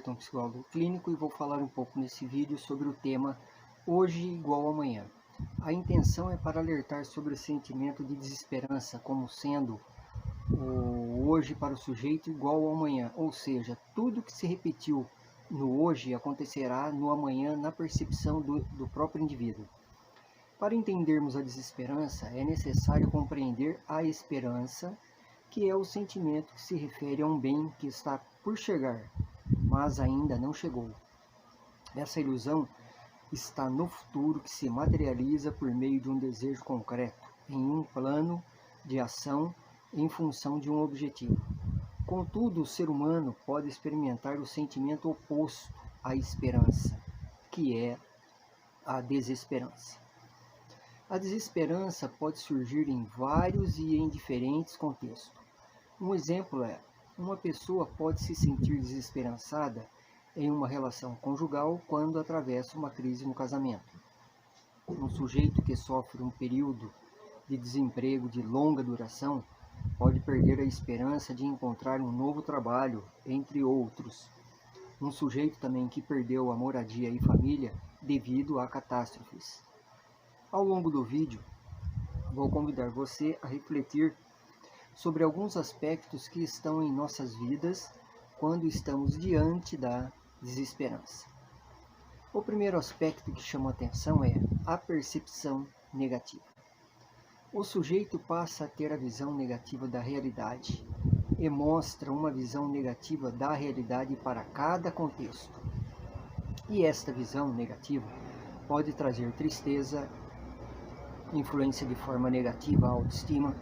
Everton, psicólogo clínico, e vou falar um pouco nesse vídeo sobre o tema hoje igual amanhã. A intenção é para alertar sobre o sentimento de desesperança como sendo o hoje para o sujeito igual ao amanhã, ou seja, tudo que se repetiu no hoje acontecerá no amanhã na percepção do próprio indivíduo. Para entendermos a desesperança, é necessário compreender a esperança, que é o sentimento que se refere a um bem que está por chegar, mas ainda não chegou. Essa ilusão está no futuro que se materializa por meio de um desejo concreto, em um plano de ação em função de um objetivo. Contudo, o ser humano pode experimentar o sentimento oposto à esperança, que é a desesperança. A desesperança pode surgir em vários e em diferentes contextos. Um exemplo é: uma pessoa pode se sentir desesperançada em uma relação conjugal quando atravessa uma crise no casamento. Um sujeito que sofre um período de desemprego de longa duração pode perder a esperança de encontrar um novo trabalho, entre outros. Um sujeito também que perdeu a moradia e família devido a catástrofes. Ao longo do vídeo, vou convidar você a refletir sobre alguns aspectos que estão em nossas vidas quando estamos diante da desesperança. O primeiro aspecto que chama a atenção é a percepção negativa. O sujeito passa a ter a visão negativa da realidade e mostra uma visão negativa da realidade para cada contexto. E esta visão negativa pode trazer tristeza, influência de forma negativa a autoestima,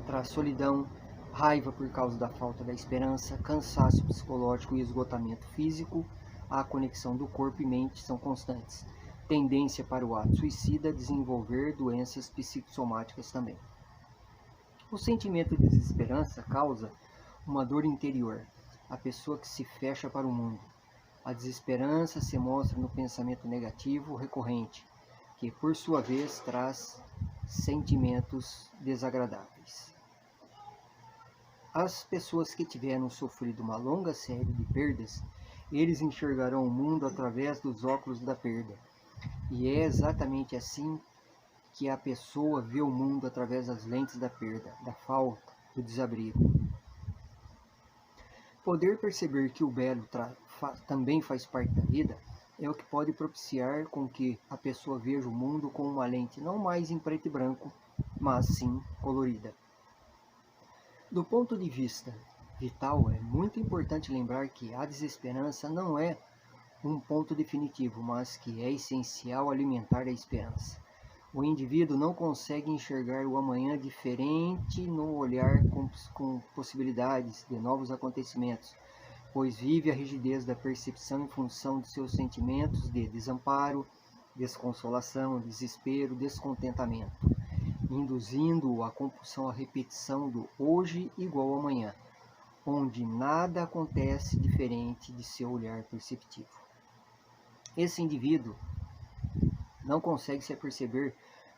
traz solidão, raiva por causa da falta da esperança, cansaço psicológico e esgotamento físico. A conexão do corpo e mente são constantes. Tendência para o ato suicida, desenvolver doenças psicossomáticas também. O sentimento de desesperança causa uma dor interior, a pessoa que se fecha para o mundo. A desesperança se mostra no pensamento negativo recorrente, que por sua vez traz sentimentos desagradáveis. As pessoas que tiveram sofrido uma longa série de perdas, eles enxergarão o mundo através dos óculos da perda. E é exatamente assim que a pessoa vê o mundo, através das lentes da perda, da falta, do desabrigo. Poder perceber que o belo também faz parte da vida é o que pode propiciar com que a pessoa veja o mundo com uma lente não mais em preto e branco, mas sim colorida. Do ponto de vista vital, é muito importante lembrar que a desesperança não é um ponto definitivo, mas que é essencial alimentar a esperança. O indivíduo não consegue enxergar o amanhã diferente no olhar com possibilidades de novos acontecimentos, pois vive a rigidez da percepção em função de seus sentimentos de desamparo, desconsolação, desespero, descontentamento, induzindo-o à compulsão à repetição do hoje igual ao amanhã, onde nada acontece diferente de seu olhar perceptivo. Esse indivíduo não consegue se aperceber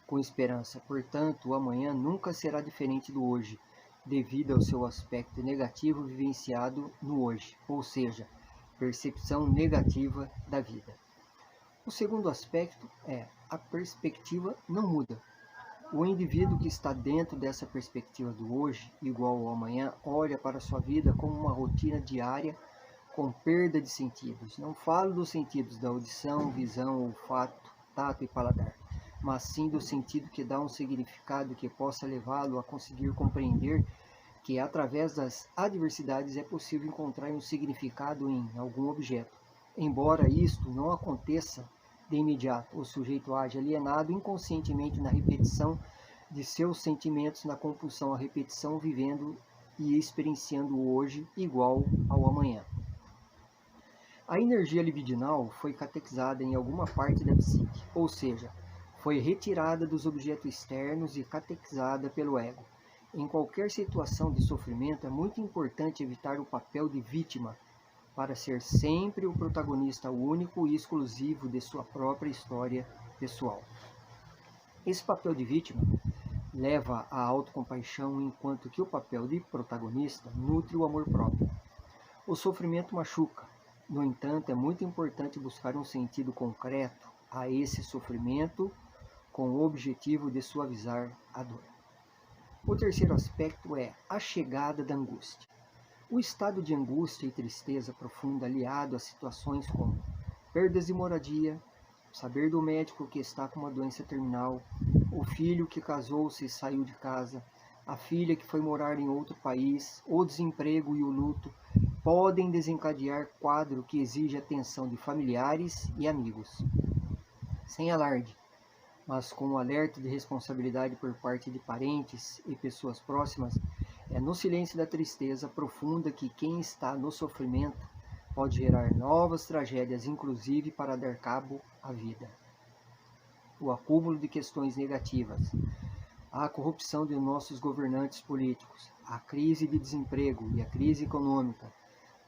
com esperança, portanto, o amanhã nunca será diferente do hoje, devido ao seu aspecto negativo vivenciado no hoje, ou seja, percepção negativa da vida. O segundo aspecto é a perspectiva não muda. O indivíduo que está dentro dessa perspectiva do hoje, igual ao amanhã, olha para a sua vida como uma rotina diária com perda de sentidos. Não falo dos sentidos da audição, visão, olfato, tato e paladar, mas sim do sentido que dá um significado que possa levá-lo a conseguir compreender que através das adversidades é possível encontrar um significado em algum objeto. Embora isto não aconteça de imediato, o sujeito age alienado inconscientemente na repetição de seus sentimentos, na compulsão à repetição, vivendo e experienciando o hoje igual ao amanhã. A energia libidinal foi catequizada em alguma parte da psique, ou seja, foi retirada dos objetos externos e catequizada pelo ego. Em qualquer situação de sofrimento, é muito importante evitar o papel de vítima, para ser sempre o protagonista único e exclusivo de sua própria história pessoal. Esse papel de vítima leva à autocompaixão, enquanto que o papel de protagonista nutre o amor próprio. O sofrimento machuca, No entanto, é muito importante buscar um sentido concreto a esse sofrimento com o objetivo de suavizar a dor. O terceiro aspecto é a chegada da angústia. O estado de angústia e tristeza profunda aliado a situações como perdas de moradia, saber do médico que está com uma doença terminal, o filho que casou-se e saiu de casa, a filha que foi morar em outro país, o desemprego e o luto, podem desencadear quadro que exige atenção de familiares e amigos. Sem alarde, mas com um alerta de responsabilidade por parte de parentes e pessoas próximas, é no silêncio da tristeza profunda que quem está no sofrimento pode gerar novas tragédias, inclusive para dar cabo à vida. O acúmulo de questões negativas, a corrupção de nossos governantes políticos, a crise de desemprego e a crise econômica,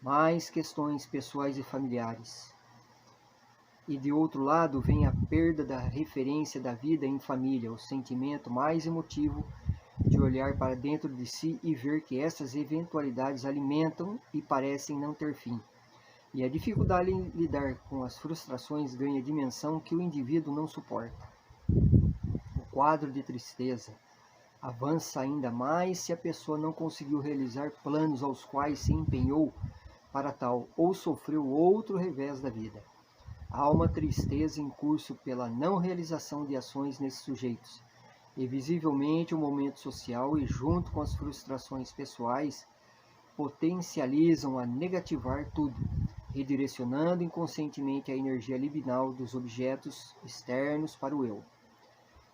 mais questões pessoais e familiares. E de outro lado vem a perda da referência da vida em família, o sentimento mais emotivo de olhar para dentro de si e ver que essas eventualidades alimentam e parecem não ter fim. E a dificuldade em lidar com as frustrações ganha dimensão que o indivíduo não suporta. O quadro de tristeza avança ainda mais se a pessoa não conseguiu realizar planos aos quais se empenhou para tal ou sofreu outro revés da vida. Há uma tristeza em curso pela não realização de ações nesses sujeitos, e visivelmente o momento social e junto com as frustrações pessoais potencializam a negativar tudo, redirecionando inconscientemente a energia libidinal dos objetos externos para o eu.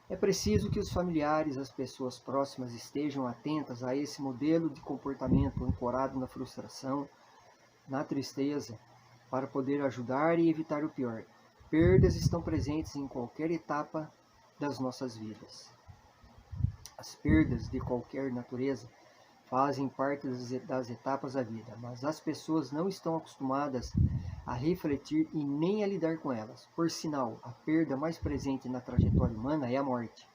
É preciso que os familiares, as pessoas próximas estejam atentas a esse modelo de comportamento ancorado na frustração, na tristeza, para poder ajudar e evitar o pior. Perdas estão presentes em qualquer etapa das nossas vidas. As perdas de qualquer natureza fazem parte das etapas da vida, mas as pessoas não estão acostumadas a refletir e nem a lidar com elas. Por sinal, a perda mais presente na trajetória humana é a morte.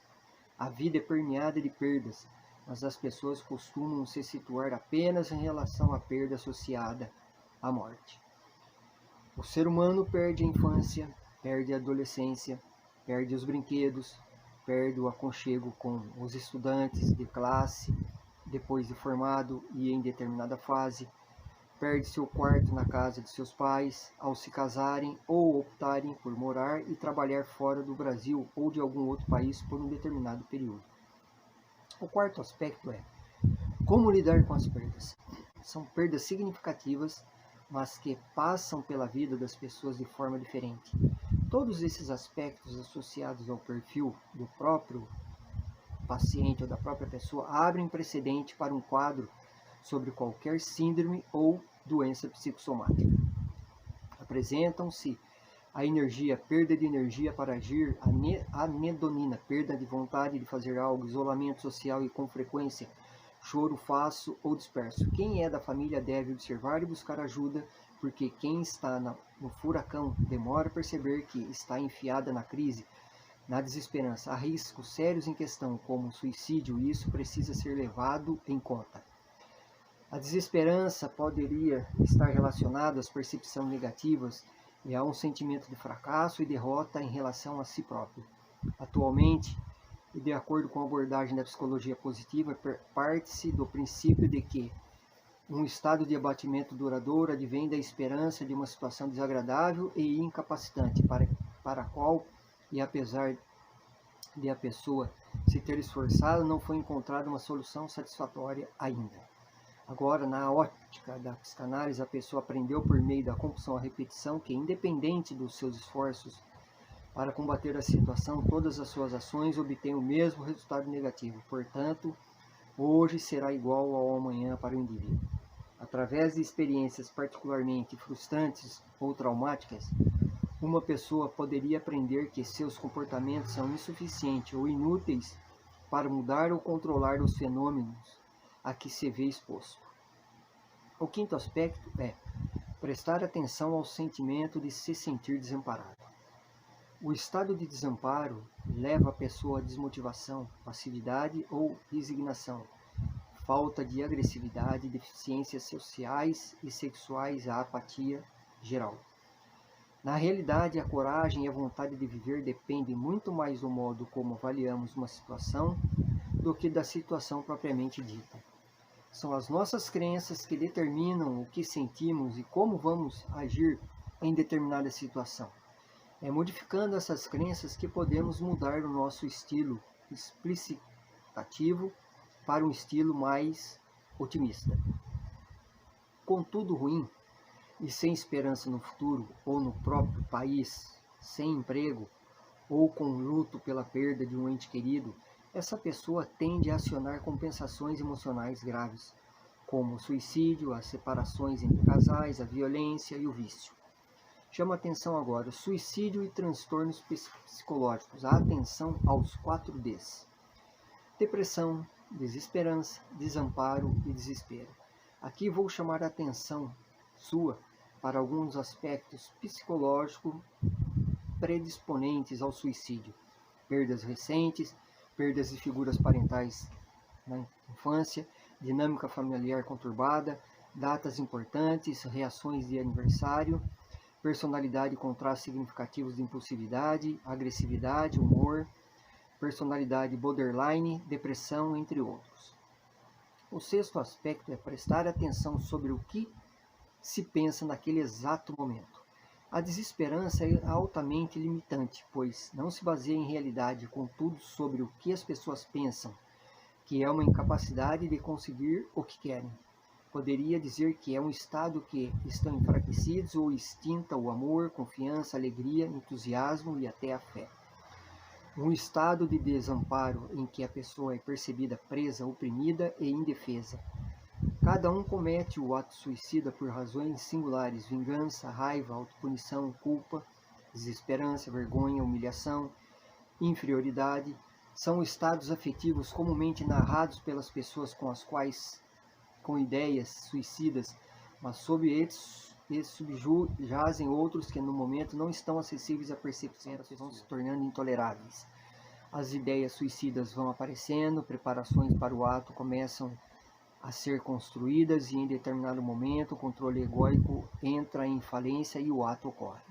A vida é permeada de perdas, mas as pessoas costumam se situar apenas em relação à perda associada à morte. O ser humano perde a infância, perde a adolescência, perde os brinquedos, perde o aconchego com os estudantes de classe, depois de formado e em determinada fase, perde seu quarto na casa de seus pais ao se casarem ou optarem por morar e trabalhar fora do Brasil ou de algum outro país por um determinado período. O quarto aspecto é como lidar com as perdas. São perdas significativas, mas que passam pela vida das pessoas de forma diferente. Todos esses aspectos associados ao perfil do próprio paciente ou da própria pessoa abrem precedente para um quadro sobre qualquer síndrome ou doença psicossomática. Apresentam-se a energia, perda de energia para agir, a anedonina, perda de vontade de fazer algo, isolamento social e com frequência, choro fácil ou disperso. Quem é da família deve observar e buscar ajuda, porque quem está no furacão demora a perceber que está enfiada na crise, na desesperança. Há riscos sérios em questão, como suicídio, e isso precisa ser levado em conta. A desesperança poderia estar relacionada às percepções negativas e a um sentimento de fracasso e derrota em relação a si próprio. Atualmente, e de acordo com a abordagem da psicologia positiva, parte-se do princípio de que um estado de abatimento duradouro advém da esperança de uma situação desagradável e incapacitante, para a qual, e apesar de a pessoa se ter esforçado, não foi encontrada uma solução satisfatória ainda. Agora, na ótica da psicanálise, a pessoa aprendeu por meio da compulsão à repetição que, independente dos seus esforços para combater a situação, todas as suas ações obtêm o mesmo resultado negativo. Portanto, hoje será igual ao amanhã para o indivíduo. Através de experiências particularmente frustrantes ou traumáticas, uma pessoa poderia aprender que seus comportamentos são insuficientes ou inúteis para mudar ou controlar os fenômenos a que se vê exposto. O quinto aspecto é prestar atenção ao sentimento de se sentir desamparado. O estado de desamparo leva a pessoa a desmotivação, passividade ou resignação, falta de agressividade, deficiências sociais e sexuais, a apatia, geral. Na realidade, a coragem e a vontade de viver dependem muito mais do modo como avaliamos uma situação do que da situação propriamente dita. São as nossas crenças que determinam o que sentimos e como vamos agir em determinada situação. É modificando essas crenças que podemos mudar o nosso estilo explicitativo para um estilo mais otimista. Com tudo ruim e sem esperança no futuro ou no próprio país, sem emprego ou com luto pela perda de um ente querido, essa pessoa tende a acionar compensações emocionais graves, como o suicídio, as separações entre casais, a violência e o vício. Chama atenção agora o suicídio e transtornos psicológicos. A atenção aos 4 Ds: depressão, desesperança, desamparo e desespero. Aqui vou chamar a atenção sua para alguns aspectos psicológicos predisponentes ao suicídio: perdas recentes, perdas de figuras parentais na infância, dinâmica familiar conturbada, datas importantes, reações de aniversário, personalidade com traços significativos de impulsividade, agressividade, humor, personalidade borderline, depressão, entre outros. O 6º aspecto é prestar atenção sobre o que se pensa naquele exato momento. A desesperança é altamente limitante, pois não se baseia em realidade, contudo sobre o que as pessoas pensam, que é uma incapacidade de conseguir o que querem. Poderia dizer que é um estado que estão enfraquecidos ou extinta o amor, confiança, alegria, entusiasmo e até a fé. Um estado de desamparo em que a pessoa é percebida presa, oprimida e indefesa. Cada um comete o ato suicida por razões singulares: vingança, raiva, autopunição, culpa, desesperança, vergonha, humilhação, inferioridade. São estados afetivos comumente narrados pelas pessoas com ideias suicidas, mas sob eles subjazem outros que no momento não estão acessíveis à percepção e vão se tornando intoleráveis. As ideias suicidas vão aparecendo, preparações para o ato começam a ser construídas e em determinado momento o controle egóico entra em falência e o ato ocorre.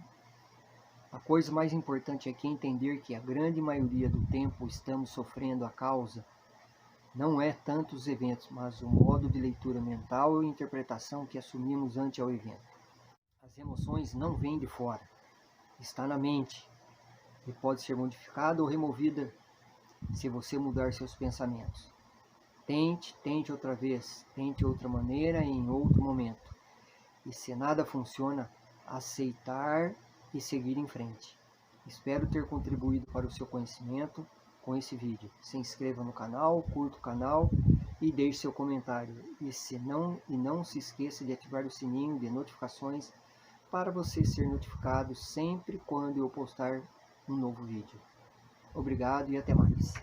A coisa mais importante aqui é entender que a grande maioria do tempo estamos sofrendo a causa não é tanto os eventos, mas o modo de leitura mental e interpretação que assumimos ante ao evento. As emoções não vêm de fora, está na mente e pode ser modificada ou removida se você mudar seus pensamentos. Tente outra vez, tente outra maneira e em outro momento. E se nada funciona, aceitar e seguir em frente. Espero ter contribuído para o seu conhecimento com esse vídeo. Se inscreva no canal, curta o canal e deixe seu comentário. E não se esqueça de ativar o sininho de notificações para você ser notificado sempre quando eu postar um novo vídeo. Obrigado e até mais.